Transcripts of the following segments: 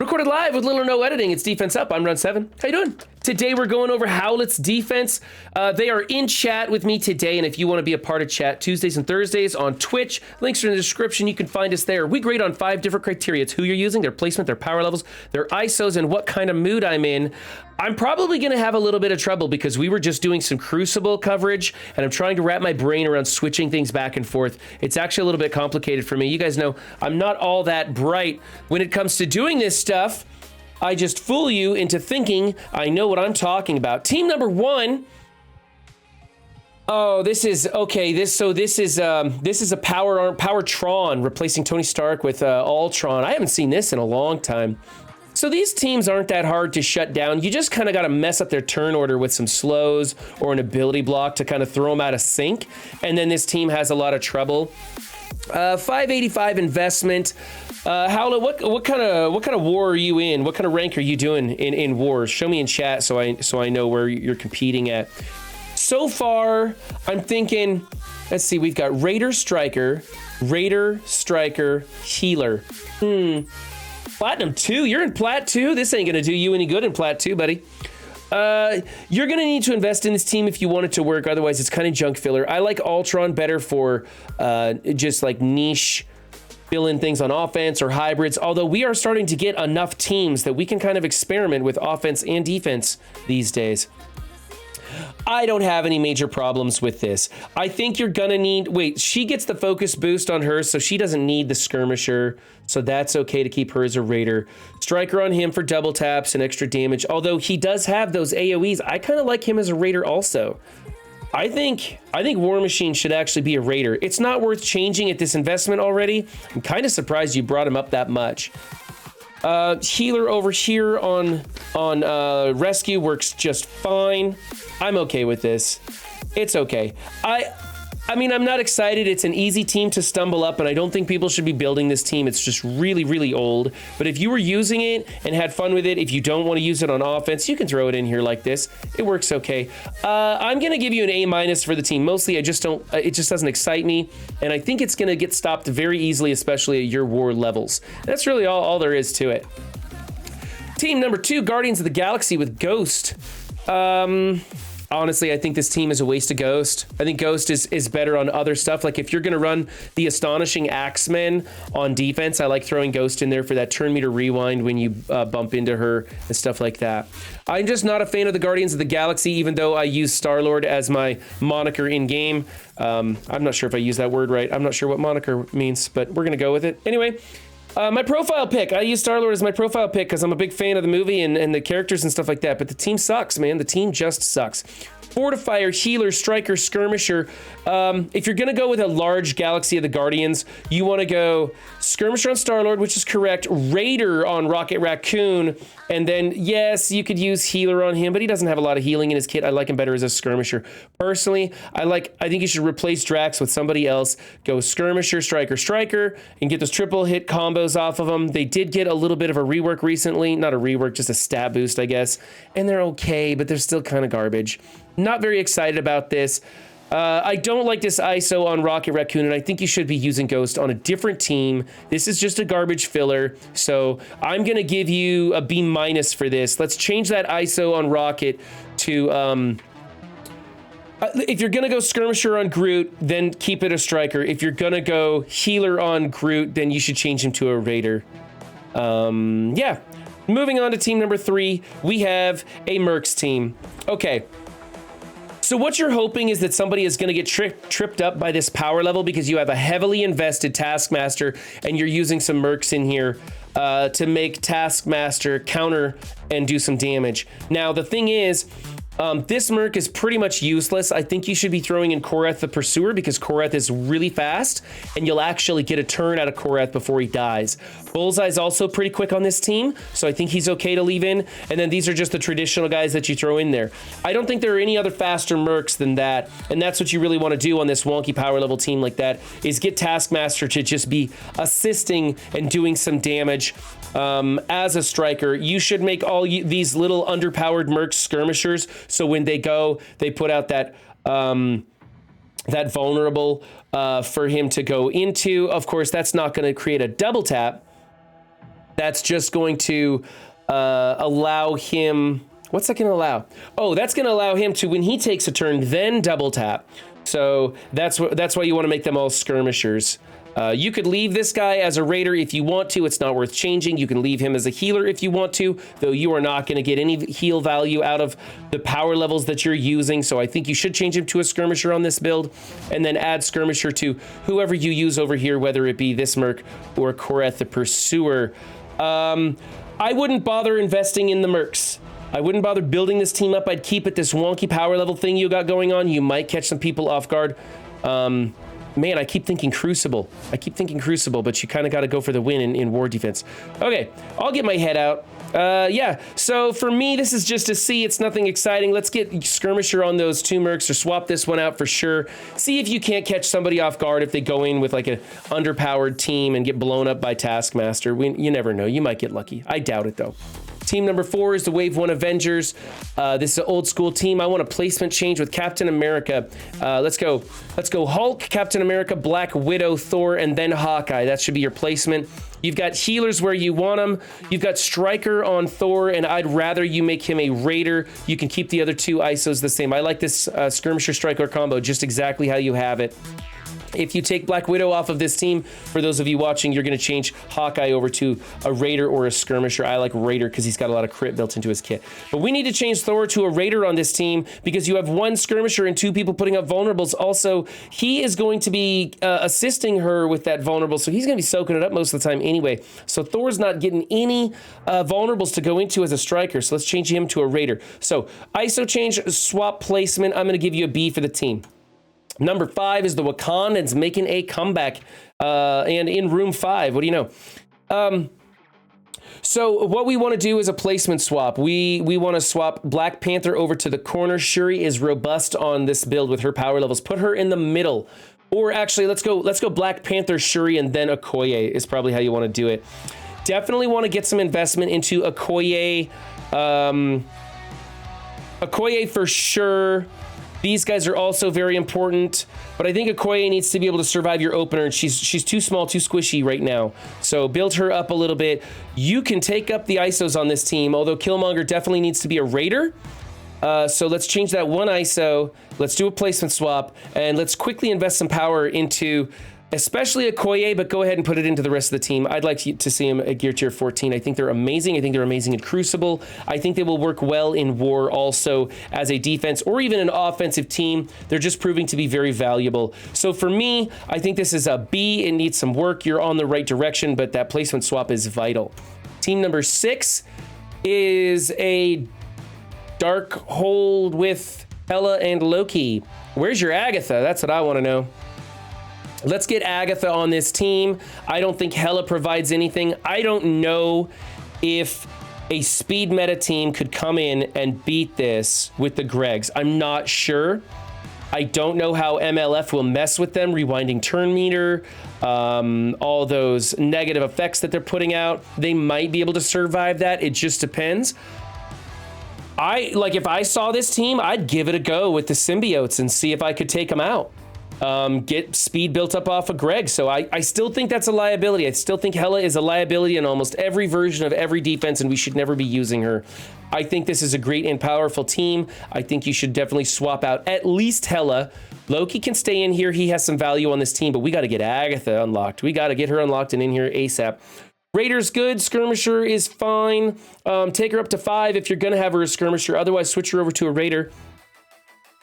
Recorded live with little or no editing. It's Defense Up. I'm Run 7. How you doing? Today we're going over Howlett's defense. They are in chat with me today, and if you want to be a part of chat Tuesdays and Thursdays on Twitch, links are in the description. You can find us there. We grade on 5 different criteria. It's who you're using, their placement, their power levels, their ISOs, and what kind of mood I'm in. I'm probably going to have a little bit of trouble because we were just doing some Crucible coverage, and I'm trying to wrap my brain around switching things back and forth. It's actually a little bit complicated for me. You guys know I'm not all that bright when it comes to doing this stuff. I just fool you into thinking I know what I'm talking about. Team number 1. Oh, this is okay. This is a power Tron replacing Tony Stark with Ultron. I haven't seen this in a long time. So these teams aren't that hard to shut down. You just kind of got to mess up their turn order with some slows or an ability block to kind of throw them out of sync. And then this team has a lot of trouble. 585 investment. Howlett, what kind of war are you in? What kind of rank are you doing in wars? Show me in chat so I know where you're competing at. So far, I'm thinking, let's see, we've got Raider, Striker, Healer. Platinum 2, you're in Plat 2? This ain't gonna do you any good in Plat 2, buddy. You're gonna need to invest in this team if you want it to work, otherwise it's kind of junk filler. I like Ultron better for just like niche fill-in things on offense or hybrids, although we are starting to get enough teams that we can kind of experiment with offense and defense these days. I don't have any major problems with this. I think you're gonna need, wait, she gets the focus boost on her, so she doesn't need the skirmisher, so that's okay to keep her as a raider. Striker on him for double taps and extra damage, although he does have those AoEs. I kind of like him as a raider also. I think War Machine should actually be a raider. It's not worth changing at this investment already. I'm kind of surprised you brought him up that much. Healer over here on rescue works just fine. I'm okay with this. It's okay. I mean, I'm not excited. It's an easy team to stumble up, and I don't think people should be building this team. It's just really, really old. But if you were using it and had fun with it, if you don't want to use it on offense, you can throw it in here like this. It works okay. I'm going to give you an A- for the team. Mostly, I just don't, it just doesn't excite me. And I think it's going to get stopped very easily, especially at your war levels. That's really all there is to it. Team number 2, Guardians of the Galaxy with Ghost. Honestly, I think this team is a waste of Ghost. I think Ghost is better on other stuff. Like if you're going to run the Astonishing Axemen on defense, I like throwing Ghost in there for that turn meter rewind when you bump into her and stuff like that. I'm just not a fan of the Guardians of the Galaxy, even though I use Star-Lord as my moniker in game. I'm not sure if I use that word right. I'm not sure what moniker means, but we're going to go with it. Anyway, my profile pick. I use Star-Lord as my profile pick because I'm a big fan of the movie and the characters and stuff like that. But the team sucks, man. The team just sucks. Fortifier, Healer, Striker, Skirmisher. If you're going to go with a large Galaxy of the Guardians, you want to go Skirmisher on Star-Lord, which is correct. Raider on Rocket Raccoon. And then, yes, you could use Healer on him, but he doesn't have a lot of healing in his kit. I like him better as a Skirmisher. Personally, I think you should replace Drax with somebody else. Go Skirmisher, Striker, and get those triple hit combos off of them. They did get a little bit of a rework recently. Not a rework, just a stat boost, I guess. And they're okay, but they're still kind of garbage. Not very excited about this. I don't like this ISO on Rocket Raccoon, and I think you should be using Ghost on a different team. This is just a garbage filler, so I'm going to give you a B- for this. Let's change that ISO on Rocket to... if you're going to go Skirmisher on Groot, then keep it a Striker. If you're going to go Healer on Groot, then you should change him to a Raider. Yeah. Moving on to team number 3, we have a Mercs team. Okay. So what you're hoping is that somebody is going to get tripped up by this power level because you have a heavily invested Taskmaster and you're using some Mercs in here to make Taskmaster counter and do some damage. Now, the thing is, this Merc is pretty much useless. I think you should be throwing in Korath the Pursuer because Korath is really fast and you'll actually get a turn out of Korath before he dies. Bullseye's also pretty quick on this team, so I think he's okay to leave in. And then these are just the traditional guys that you throw in there. I don't think there are any other faster Mercs than that, and that's what you really want to do on this wonky power level team like that, is get Taskmaster to just be assisting and doing some damage. As a Striker, you should make all these little underpowered Mercs skirmishers, so when they go, they put out that that vulnerable for him to go into. Of course, that's not going to create a double tap, That's just going to allow him... What's that going to allow? Oh, that's going to allow him to, when he takes a turn, then double tap. So that's why you want to make them all skirmishers. You could leave this guy as a raider if you want to. It's not worth changing. You can leave him as a healer if you want to, though you are not going to get any heal value out of the power levels that you're using. So I think you should change him to a skirmisher on this build, and then add skirmisher to whoever you use over here, whether it be this Merc or Koreth the Pursuer. I wouldn't bother investing in the Mercs. I wouldn't bother building this team up. I'd keep it this wonky power level thing you got going on. You might catch some people off guard. Man, I keep thinking Crucible. But you kind of got to go for the win in war defense. Okay, I'll get my head out. Yeah, so for me, this is just a C. It's nothing exciting. Let's get Skirmisher on those 2 Mercs, or swap this one out for sure. See if you can't catch somebody off guard if they go in with like an underpowered team and get blown up by Taskmaster. You never know. You might get lucky. I doubt it, though. Team number 4 is the Wave 1 Avengers. This is an old school team. I want a placement change with Captain America. Let's go Hulk, Captain America, Black Widow, Thor, and then Hawkeye. That should be your placement. You've got healers where you want them. You've got Striker on Thor, and I'd rather you make him a Raider. You can keep the other 2 ISOs the same. I like this Skirmisher Striker combo just exactly how you have it. If you take Black Widow off of this team, for those of you watching, you're going to change Hawkeye over to a Raider or a Skirmisher. I like Raider because he's got a lot of crit built into his kit. But we need to change Thor to a Raider on this team because you have 1 Skirmisher and 2 people putting up vulnerables. Also, he is going to be assisting her with that vulnerable, so he's going to be soaking it up most of the time anyway. So Thor's not getting any vulnerables to go into as a Striker, so let's change him to a Raider. So ISO change, swap placement. I'm going to give you a B for the team. Number 5 is the Wakandans making a comeback, and in room 5, what do you know? So what we want to do is a placement swap. We want to swap Black Panther over to the corner. Shuri is robust on this build with her power levels. Put her in the middle. Or actually, let's go Black Panther, Shuri, and then Okoye is probably how you want to do it. Definitely want to get some investment into Okoye. Okoye for sure. These guys are also very important, but I think Okoye needs to be able to survive your opener, and she's too small, too squishy right now. So build her up a little bit. You can take up the ISOs on this team, although Killmonger definitely needs to be a Raider. So let's change that 1 ISO. Let's do a placement swap, and let's quickly invest some power into especially Okoye, but go ahead and put it into the rest of the team. I'd like to see him at Gear Tier 14. I think they're amazing. I think they're amazing in Crucible. I think they will work well in War also as a defense or even an offensive team. They're just proving to be very valuable. So for me, I think this is a B. It needs some work. You're on the right direction, but that placement swap is vital. Team number 6 is a Dark Hold with Hela and Loki. Where's your Agatha? That's what I want to know. Let's get Agatha on this team. I don't think Hela provides anything. I don't know if a speed meta team could come in and beat this with the Gregs. I'm not sure. I don't know how MLF will mess with them, rewinding turn meter, all those negative effects that they're putting out. They might be able to survive that. It just depends. If I saw this team, I'd give it a go with the symbiotes and see if I could take them out. Get speed built up off of Greg. So I still think that's a liability. I still think Hela is a liability in almost every version of every defense, and we should never be using her. I think this is a great and powerful team. I think you should definitely swap out at least Hela. Loki can stay in here. He has some value on this team, but we got to get Agatha unlocked. We got to get her unlocked and in here ASAP. Raider's good. Skirmisher is fine. Take her up to 5 if you're going to have her a Skirmisher. Otherwise, switch her over to a Raider.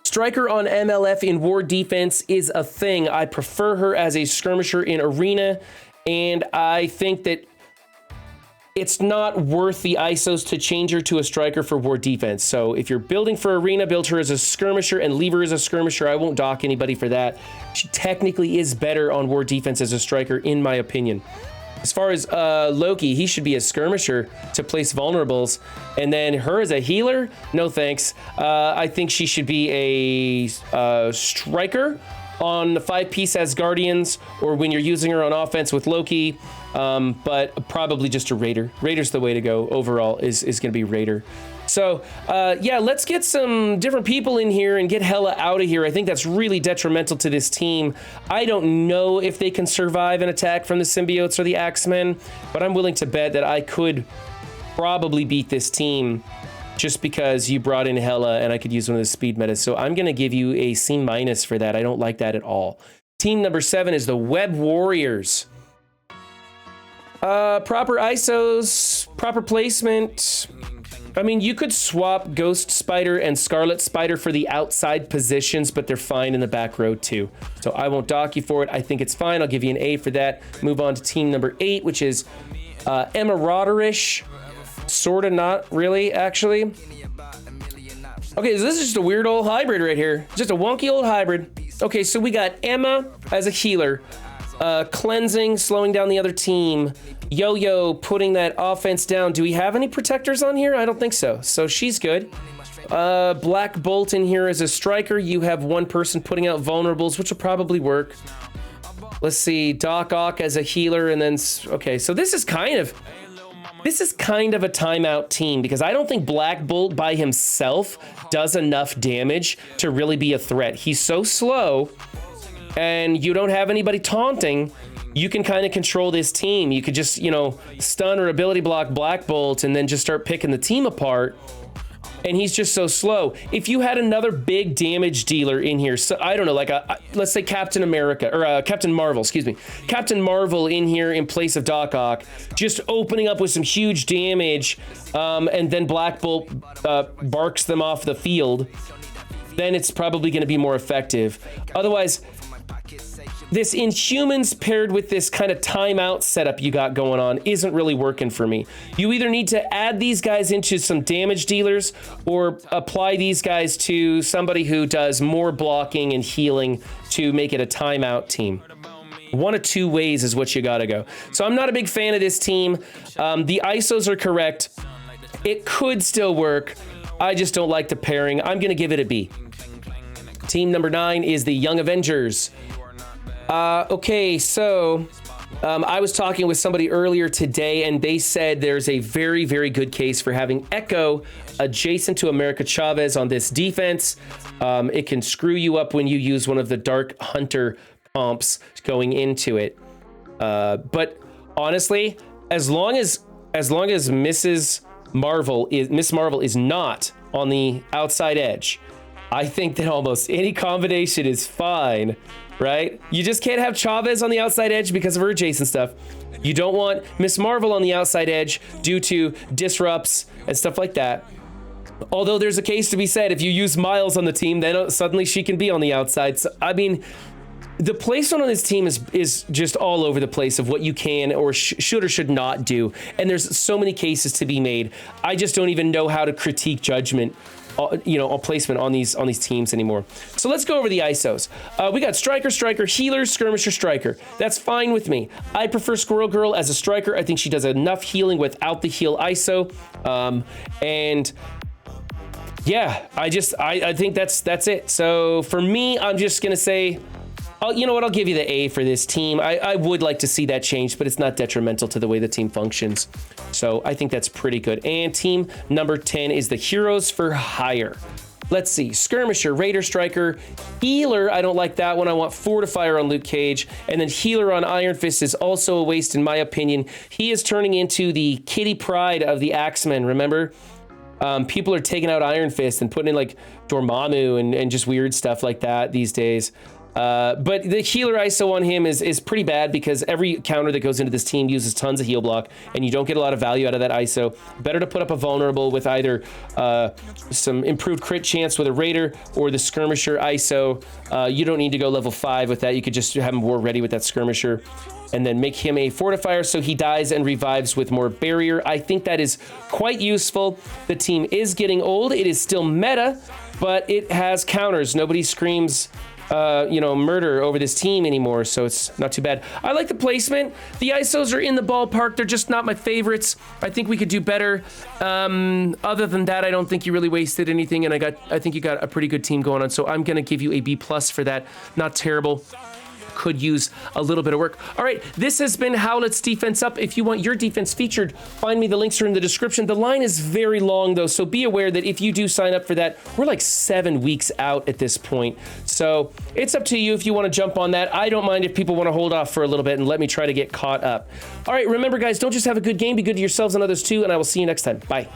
Striker on MLF in War defense is a thing. I prefer her as a Skirmisher in Arena, and I think that it's not worth the ISOs to change her to a Striker for War defense. So if you're building for Arena, build her as a Skirmisher and leave her as a Skirmisher. I won't dock anybody for that. She technically is better on War defense as a Striker, in my opinion. As far as Loki, he should be a Skirmisher to place vulnerables. And then her as a healer? No thanks. I think she should be a Striker on the 5-piece as Guardians or when you're using her on offense with Loki, but probably just a Raider. Raider's the way to go overall, is going to be Raider. So, yeah, let's get some different people in here and get Hela out of here. I think that's really detrimental to this team. I don't know if they can survive an attack from the symbiotes or the Axemen, but I'm willing to bet that I could probably beat this team just because you brought in Hela and I could use one of the speed metas. So I'm going to give you a C- for that. I don't like that at all. Team number 7 is the Web Warriors. Proper ISOs, proper placement. I mean, you could swap Ghost Spider and Scarlet Spider for the outside positions, but they're fine in the back row too. So I won't dock you for it. I think it's fine. I'll give you an A for that. Move on to team number 8, which is Emma Rodderish. Sort of, not really, actually. Okay, so this is just a weird old hybrid right here. Just a wonky old hybrid. Okay, so we got Emma as a healer. Cleansing, slowing down the other team. Yo-Yo, putting that offense down. Do we have any protectors on here? I don't think so. So she's good. Black Bolt in here as a striker. You have one person putting out vulnerables, which will probably work. Let's see, Doc Ock as a healer, and then... Okay, so this is kind of a timeout team because I don't think Black Bolt by himself does enough damage to really be a threat. He's so slow, and you don't have anybody taunting. You can kind of control this team. You could just, you know, stun or ability block Black Bolt and then just start picking the team apart. And he's just so slow. If you had another big damage dealer in here, so I don't know, like let's say Captain America or Captain Marvel, excuse me, Captain Marvel in here in place of Doc Ock, just opening up with some huge damage, and then Black Bolt barks them off the field, then it's probably going to be more effective. Otherwise, this Inhumans paired with this kind of timeout setup you got going on isn't really working for me. You either need to add these guys into some damage dealers or apply these guys to somebody who does more blocking and healing to make it a timeout team. One of two ways is what you gotta go. So I'm not a big fan of this team. The ISOs are correct. It could still work. I just don't like the pairing. I'm gonna give it a B. Team number 9 is the Young Avengers. Okay, so I was talking with somebody earlier today, and they said there's a very, very good case for having Echo adjacent to America Chavez on this defense. It can screw you up when you use one of the Dark Hunter comps going into it. But honestly, as long as Miss Marvel is not on the outside edge, I think that almost any combination is fine. Right? You just can't have Chavez on the outside edge because of her adjacent stuff. You don't want Miss Marvel on the outside edge due to disrupts and stuff like that. Although there's a case to be said, if you use Miles on the team, then suddenly she can be on the outside. So, I mean, the placement on this team is just all over the place of what you can or should or should not do. And there's so many cases to be made. I just don't even know how to critique judgment, you know, on placement on these teams anymore. So let's go over the ISOs. We got striker, healer, skirmisher, striker. That's fine with me. I prefer Squirrel Girl as a striker. I think she does enough healing without the heal ISO. And yeah, I think that's it. So for me, I'm just gonna say, you know what? I'll give you the A for this team. I would like to see that changed, but it's not detrimental to the way the team functions. So I think that's pretty good. And team number 10 is the Heroes for Hire. Let's see. Skirmisher, Raider, Striker, Healer. I don't like that one. I want Fortifier on Luke Cage. And then Healer on Iron Fist is also a waste in my opinion. He is turning into the Kitty Pryde of the Axemen. Remember? People are taking out Iron Fist and putting in like Dormammu and just weird stuff like that these days. But the healer ISO on him is pretty bad because every counter that goes into this team uses tons of heal block and you don't get a lot of value out of that ISO. Better to put up a vulnerable with either some improved crit chance with a Raider or the Skirmisher ISO. You don't need to go level 5 with that. You could just have him war ready with that Skirmisher and then make him a Fortifier so he dies and revives with more barrier. I think that is quite useful. The team is getting old. It is still meta, but it has counters. Nobody screams murder over this team anymore, so it's not too bad. I like the placement. The ISOs are in the ballpark. They're just not my favorites. I think we could do better. Other than that, I don't think you really wasted anything, and I think you got a pretty good team going on, so I'm gonna give you a B+ for that. Not terrible. Could use a little bit of work. All right, this has been Howlett's Defense Up. If you want your defense featured, find me. The links are in the description. The line is very long, though, so be aware that if you do sign up for that, we're like 7 weeks out at this point. So it's up to you if you want to jump on that. I don't mind if people want to hold off for a little bit and let me try to get caught up. All right, remember, guys, don't just have a good game. Be good to yourselves and others, too, and I will see you next time. Bye.